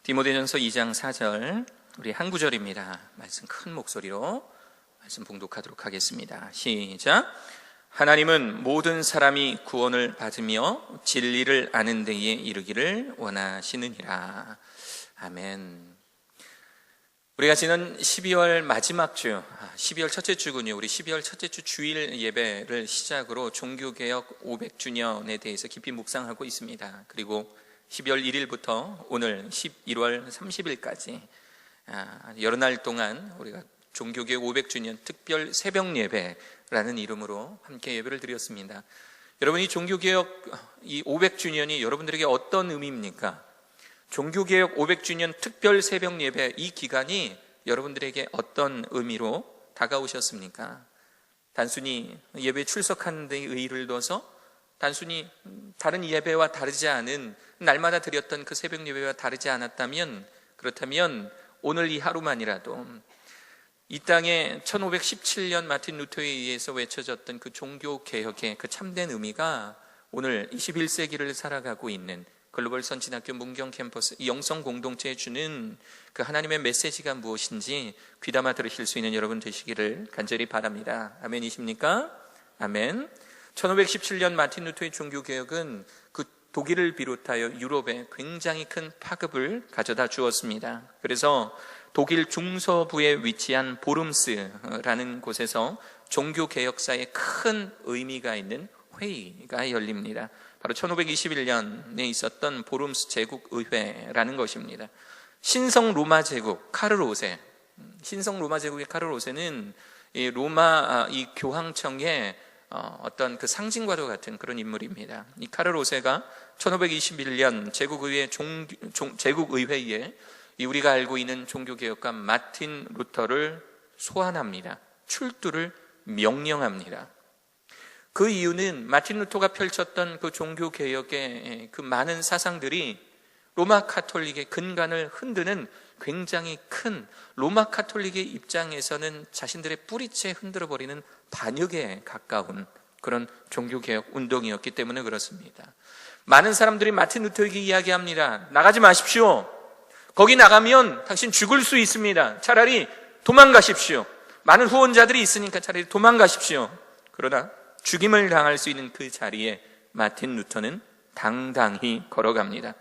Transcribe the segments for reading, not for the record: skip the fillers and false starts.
디모데전서 2장 4절 우리 한 구절입니다. 말씀 큰 목소리로 말씀 봉독하도록 하겠습니다. 시작. 하나님은 모든 사람이 구원을 받으며 진리를 아는 데에 이르기를 원하시느니라. 아멘. 우리가 지난 12월 마지막 주, 12월 첫째 주군요. 우리 12월 첫째 주 주일 예배를 시작으로 종교개혁 500주년에 대해서 깊이 묵상하고 있습니다. 그리고 12월 1일부터 오늘 11월 30일까지 여러 날 동안 우리가 종교개혁 500주년 특별 새벽 예배라는 이름으로 함께 예배를 드렸습니다. 여러분, 이 종교개혁 이 500주년이 여러분들에게 어떤 의미입니까? 종교개혁 500주년 특별 새벽 예배 이 기간이 여러분들에게 어떤 의미로 다가오셨습니까? 단순히 예배에 출석하는 데 의의를 둬서 단순히 다른 예배와 다르지 않은 날마다 드렸던 그 새벽 예배와 다르지 않았다면, 그렇다면 오늘 이 하루만이라도 이 땅에 1517년 마틴 루터에 의해서 외쳐졌던 그 종교개혁의 그 참된 의미가 오늘 21세기를 살아가고 있는 글로벌 선진학교 문경 캠퍼스 이 영성 공동체에 주는 그 하나님의 메시지가 무엇인지 귀담아 들으실 수 있는 여러분 되시기를 간절히 바랍니다. 아멘이십니까? 아멘. 1517년 마틴 루터의 종교개혁은 그 독일을 비롯하여 유럽에 굉장히 큰 파급을 가져다 주었습니다. 그래서 독일 중서부에 위치한 보름스라는 곳에서 종교개혁사에 큰 의미가 있는 회의가 열립니다. 바로 1521년에 있었던 보름스 제국의회라는 것입니다. 신성 로마 제국 카를 5세, 신성 로마 제국의 카를 5세는 이 로마 이 교황청의 어떤 그 상징과도 같은 그런 인물입니다. 이 카를 5세가 1521년 제국의회에 이 우리가 알고 있는 종교개혁가 마틴 루터를 소환합니다. 출두를 명령합니다. 그 이유는 마틴 루터가 펼쳤던 그 종교개혁의 그 많은 사상들이 로마 카톨릭의 근간을 흔드는 굉장히 큰, 로마 카톨릭의 입장에서는 자신들의 뿌리채 흔들어버리는 반역에 가까운 그런 종교개혁 운동이었기 때문에 그렇습니다. 많은 사람들이 마틴 루터에게 이야기합니다. 나가지 마십시오. 거기 나가면 당신 죽을 수 있습니다. 차라리 도망가십시오. 많은 후원자들이 있으니까 차라리 도망가십시오. 그러나 죽임을 당할 수 있는 그 자리에 마틴 루터는 당당히 걸어갑니다.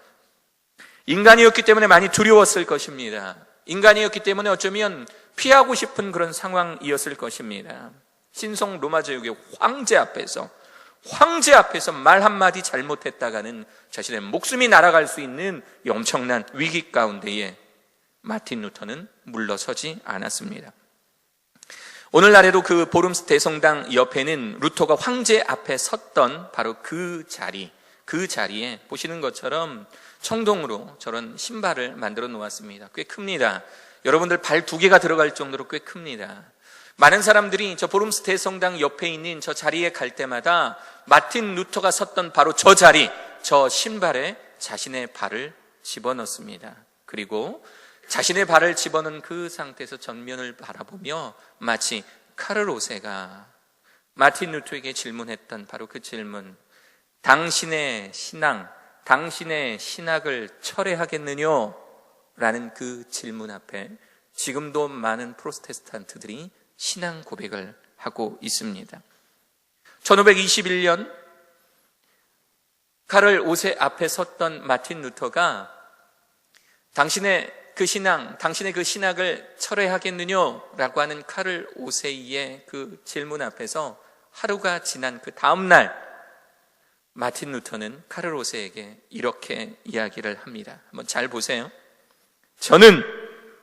인간이었기 때문에 많이 두려웠을 것입니다. 인간이었기 때문에 어쩌면 피하고 싶은 그런 상황이었을 것입니다. 신성 로마 제국의 황제 앞에서 말 한마디 잘못했다가는 자신의 목숨이 날아갈 수 있는 엄청난 위기 가운데에 마틴 루터는 물러서지 않았습니다. 오늘날에도 그 보름스 대성당 옆에는 루터가 황제 앞에 섰던 바로 그 자리에 보시는 것처럼 청동으로 저런 신발을 만들어 놓았습니다. 꽤 큽니다. 여러분들 발 2개가 들어갈 정도로 꽤 큽니다. 많은 사람들이 저 보름스 대성당 옆에 있는 저 자리에 갈 때마다 마틴 루터가 섰던 바로 저 자리, 저 신발에 자신의 발을 집어넣습니다. 그리고 자신의 발을 집어넣은 그 상태에서 전면을 바라보며 마치 카를 5세가 마틴 루터에게 질문했던 바로 그 질문, 당신의 신학을 철회하겠느냐? 라는 그 질문 앞에 지금도 많은 프로테스탄트들이 신앙 고백을 하고 있습니다. 1521년 카를 5세 앞에 섰던 마틴 루터가 당신의 그 신학을 철회하겠느냐라고 하는 카를 5세의 그 질문 앞에서 하루가 지난 그 다음 날 마틴 루터는 카를 5세에게 이렇게 이야기를 합니다. 한번 잘 보세요. 저는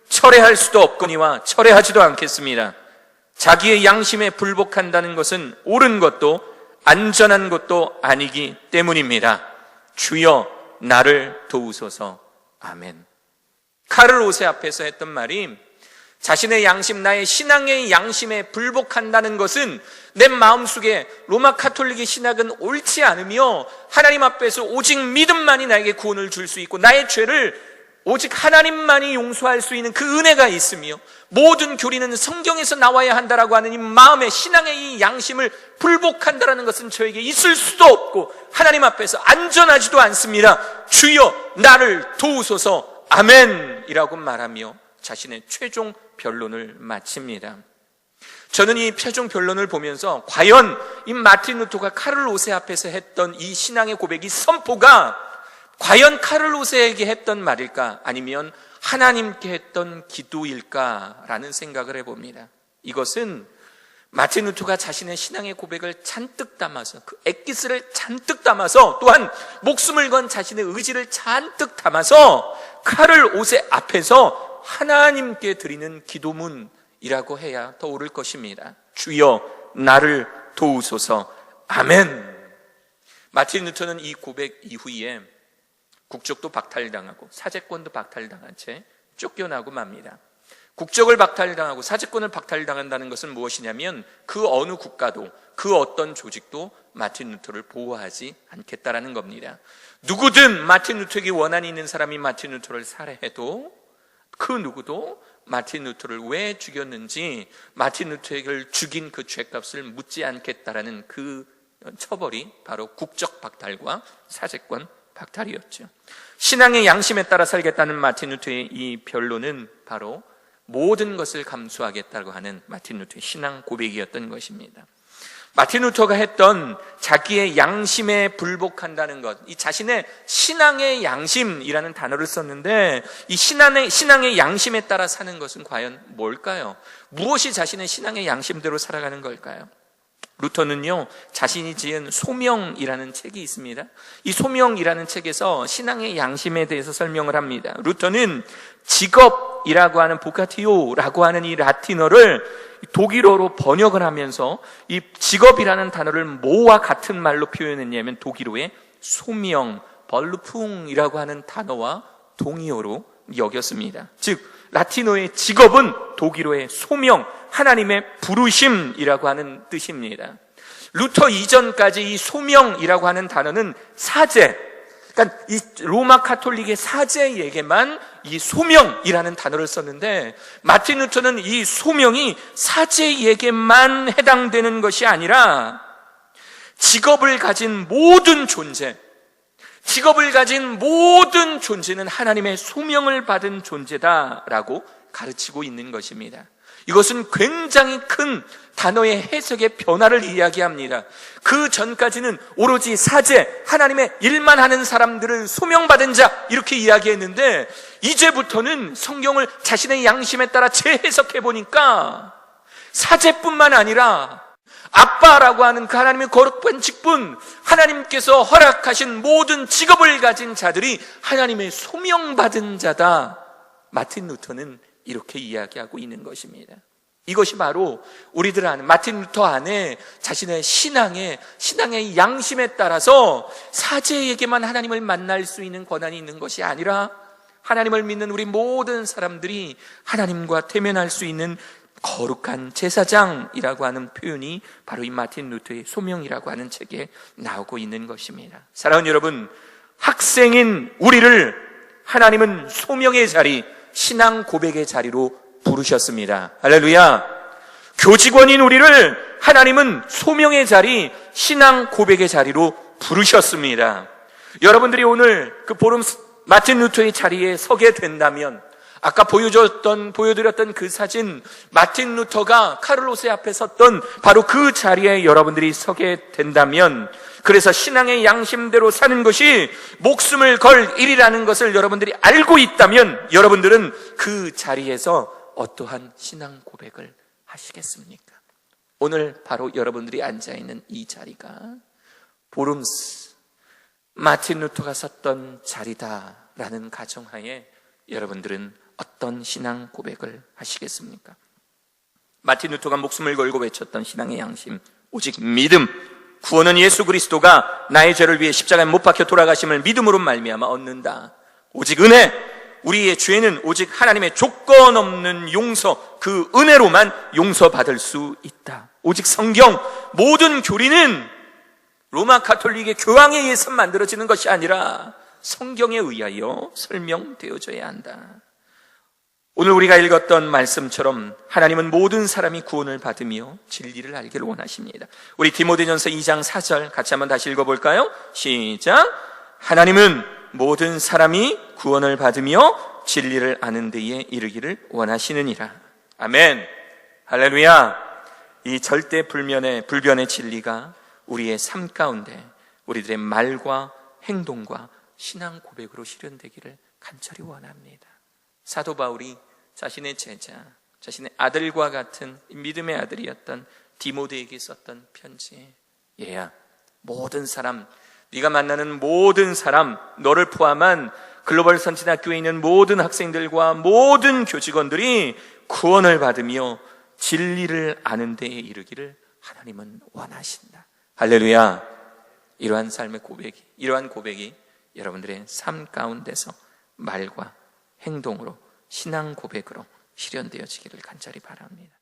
철회할 수도 없거니와 철회하지도 않겠습니다. 자기의 양심에 불복한다는 것은 옳은 것도 안전한 것도 아니기 때문입니다. 주여 나를 도우소서. 아멘. 카를 5세 앞에서 했던 말이 자신의 양심, 나의 신앙의 양심에 불복한다는 것은 내 마음속에 로마 카톨릭의 신학은 옳지 않으며 하나님 앞에서 오직 믿음만이 나에게 구원을 줄 수 있고 나의 죄를 오직 하나님만이 용서할 수 있는 그 은혜가 있으며 모든 교리는 성경에서 나와야 한다라고 하는 이 마음의 신앙의 이 양심을 불복한다라는 것은 저에게 있을 수도 없고 하나님 앞에서 안전하지도 않습니다. 주여 나를 도우소서. 아멘이라고 말하며 자신의 최종 변론을 마칩니다. 저는 이 최종 변론을 보면서 과연 이 마틴 루터가 카를 오세 앞에서 했던 이 신앙의 고백이 선포가 과연 카를 오세에게 했던 말일까, 아니면 하나님께 했던 기도일까라는 생각을 해봅니다. 이것은 마틴 루터가 자신의 신앙의 고백을 잔뜩 담아서, 그 엑기스를 잔뜩 담아서, 또한 목숨을 건 자신의 의지를 잔뜩 담아서 칼을 옷의 앞에서 하나님께 드리는 기도문이라고 해야 더 옳을 것입니다. 주여 나를 도우소서. 아멘. 마틴 루터는 이 고백 이후에 국적도 박탈당하고 사제권도 박탈당한 채 쫓겨나고 맙니다. 국적을 박탈당하고 사제권을 박탈당한다는 것은 무엇이냐면 그 어느 국가도, 그 어떤 조직도 마틴 루터를 보호하지 않겠다라는 겁니다. 누구든 마틴 루터에게 원한이 있는 사람이 마틴 루터를 살해해도 그 누구도 마틴 루터를 왜 죽였는지, 마틴 루터를 죽인 그 죄값을 묻지 않겠다라는 그 처벌이 바로 국적 박탈과 사제권 박탈이었죠. 신앙의 양심에 따라 살겠다는 마틴 루터의 이 변론은 바로 모든 것을 감수하겠다고 하는 마틴 루터의 신앙 고백이었던 것입니다. 마틴 루터가 했던 자기의 양심에 불복한다는 것, 이 자신의 신앙의 양심이라는 단어를 썼는데, 이 신앙의 양심에 따라 사는 것은 과연 뭘까요? 무엇이 자신의 신앙의 양심대로 살아가는 걸까요? 루터는요, 자신이 지은 소명이라는 책이 있습니다. 이 소명이라는 책에서 신앙의 양심에 대해서 설명을 합니다. 루터는 직업이라고 하는 보카티오라고 하는 이 라틴어를 독일어로 번역을 하면서 이 직업이라는 단어를 뭐와 같은 말로 표현했냐면 독일어의 소명, 벌루풍이라고 하는 단어와 동의어로 여겼습니다. 즉 라틴어의 직업은 독일어의 소명, 하나님의 부르심이라고 하는 뜻입니다. 루터 이전까지 이 소명이라고 하는 단어는 사제, 그러니까 이 로마 카톨릭의 사제에게만 이 소명이라는 단어를 썼는데, 마틴 루터는 이 소명이 사제에게만 해당되는 것이 아니라 직업을 가진 모든 존재, 직업을 가진 모든 존재는 하나님의 소명을 받은 존재다라고 가르치고 있는 것입니다. 이것은 굉장히 큰 단어의 해석의 변화를 이야기합니다. 그 전까지는 오로지 사제, 하나님의 일만 하는 사람들을 소명받은 자 이렇게 이야기했는데, 이제부터는 성경을 자신의 양심에 따라 재해석해 보니까 사제뿐만 아니라 아빠라고 하는 그 하나님의 거룩한 직분, 하나님께서 허락하신 모든 직업을 가진 자들이 하나님의 소명받은 자다. 마틴 루터는 이렇게 이야기하고 있는 것입니다. 이것이 바로 우리들 안에, 마틴 루터 안에 자신의 신앙의 양심에 따라서 사제에게만 하나님을 만날 수 있는 권한이 있는 것이 아니라 하나님을 믿는 우리 모든 사람들이 하나님과 대면할 수 있는 거룩한 제사장이라고 하는 표현이 바로 이 마틴 루터의 소명이라고 하는 책에 나오고 있는 것입니다. 사랑하는 여러분, 학생인 우리를 하나님은 소명의 자리, 신앙 고백의 자리로 부르셨습니다. 할렐루야. 교직원인 우리를 하나님은 소명의 자리, 신앙 고백의 자리로 부르셨습니다. 여러분들이 오늘 그 보름 마틴 루터의 자리에 서게 된다면, 아까 보여드렸던 그 사진, 마틴 루터가 카를로세 앞에 섰던 바로 그 자리에 여러분들이 서게 된다면, 그래서 신앙의 양심대로 사는 것이 목숨을 걸 일이라는 것을 여러분들이 알고 있다면, 여러분들은 그 자리에서 어떠한 신앙 고백을 하시겠습니까? 오늘 바로 여러분들이 앉아있는 이 자리가 보름스 마틴 루터가 섰던 자리다라는 가정하에 여러분들은 어떤 신앙 고백을 하시겠습니까? 마틴 루터가 목숨을 걸고 외쳤던 신앙의 양심, 오직 믿음, 구원은 예수 그리스도가 나의 죄를 위해 십자가에 못 박혀 돌아가심을 믿음으로 말미암아 얻는다. 오직 은혜, 우리의 죄는 오직 하나님의 조건 없는 용서, 그 은혜로만 용서받을 수 있다. 오직 성경, 모든 교리는 로마 가톨릭의 교황에 의해서 만들어지는 것이 아니라 성경에 의하여 설명되어져야 한다. 오늘 우리가 읽었던 말씀처럼 하나님은 모든 사람이 구원을 받으며 진리를 알기를 원하십니다. 우리 디모데전서 2장 4절 같이 한번 다시 읽어볼까요? 시작. 하나님은 모든 사람이 구원을 받으며 진리를 아는 데에 이르기를 원하시느니라. 아멘. 할렐루야. 이 절대 불변의 진리가 우리의 삶 가운데 우리들의 말과 행동과 신앙 고백으로 실현되기를 간절히 원합니다. 사도 바울이 자신의 제자, 자신의 아들과 같은 믿음의 아들이었던 디모데에게 썼던 편지. 얘야, 모든 사람, 네가 만나는 모든 사람, 너를 포함한 글로벌 선진학교에 있는 모든 학생들과 모든 교직원들이 구원을 받으며 진리를 아는 데에 이르기를 하나님은 원하신다. 할렐루야. 이러한 삶의 고백이, 이러한 고백이 여러분들의 삶 가운데서 말과 행동으로, 신앙 고백으로 실현되어지기를 간절히 바랍니다.